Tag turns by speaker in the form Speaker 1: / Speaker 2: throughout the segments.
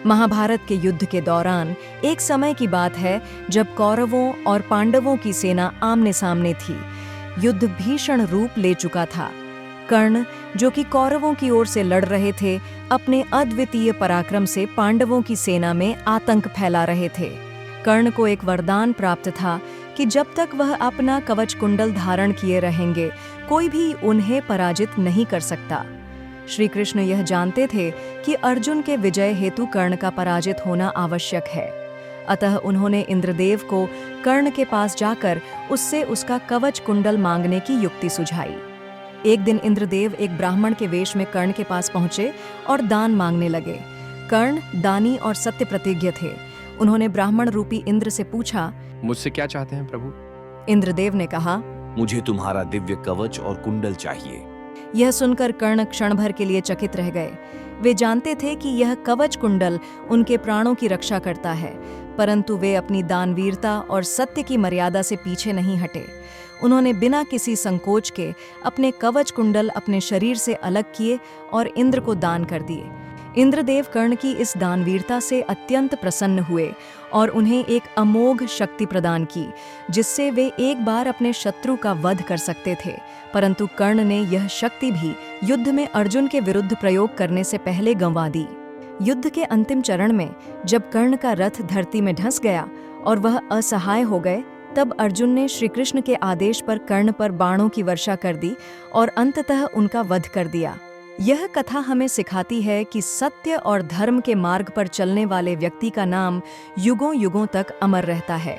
Speaker 1: महाभारत के युद्ध के दौरान एक समय की बात है जब कौरवों और पांडवों की सेना आमने सामने थी। युद्ध भीषण रूप ले चुका था। कर्ण, जो कि कौरवों की ओर से लड़ रहे थे, अपने अद्वितीय पराक्रम से पांडवों की सेना में आतंक फैला रहे थे। कर्ण को एक वरदान प्राप्त था कि जब तक वह अपना कवच कुंडल धारण किए रहेंगे, कोई भी उन्हें पराजित नहीं कर सकता। श्री कृष्ण यह जानते थे कि अर्जुन के विजय हेतु कर्ण का पराजित होना आवश्यक है। अतः उन्होंने इंद्रदेव को कर्ण के पास जाकर उससे उसका कवच कुंडल मांगने की युक्ति सुझाई। एक दिन इंद्रदेव एक ब्राह्मण के वेश में कर्ण के पास पहुंचे और दान मांगने लगे। कर्ण दानी और सत्य प्रतिज्ञ थे। उन्होंने ब्राह्मण रूपी इंद्र से पूछा,
Speaker 2: मुझसे क्या चाहते हैं प्रभु?
Speaker 1: इंद्रदेव ने कहा,
Speaker 3: मुझे तुम्हारा दिव्य कवच और कुंडल चाहिए।
Speaker 1: यह सुनकर कर्ण क्षण भर के लिए चकित रह गए। वे जानते थे कि यह कवच कुंडल उनके प्राणों की रक्षा करता है, परंतु वे अपनी दानवीरता और सत्य की मर्यादा से पीछे नहीं हटे। उन्होंने बिना किसी संकोच के अपने कवच कुंडल अपने शरीर से अलग किए और इंद्र को दान कर दिए। इंद्रदेव कर्ण की इस दानवीरता से अत्यंत प्रसन्न हुए और उन्हें एक अमोघ शक्ति प्रदान की, जिससे वे एक बार अपने शत्रु का वध कर सकते थे। परंतु कर्ण ने यह शक्ति भी युद्ध में अर्जुन के विरुद्ध प्रयोग करने से पहले गंवा दी। युद्ध के अंतिम चरण में जब कर्ण का रथ धरती में धंस गया और वह असहाय हो गए, तब अर्जुन ने श्री कृष्ण के आदेश पर कर्ण पर बाणों की वर्षा कर दी और अंततः उनका वध कर दिया। यह कथा हमें सिखाती है कि सत्य और धर्म के मार्ग पर चलने वाले व्यक्ति का नाम युगों युगों तक अमर रहता है।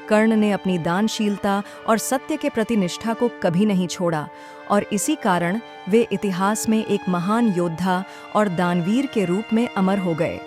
Speaker 1: कर्ण ने अपनी दानशीलता और सत्य के प्रति निष्ठा को कभी नहीं छोड़ा और इसी कारण वे इतिहास में एक महान योद्धा और दानवीर के रूप में अमर हो गए।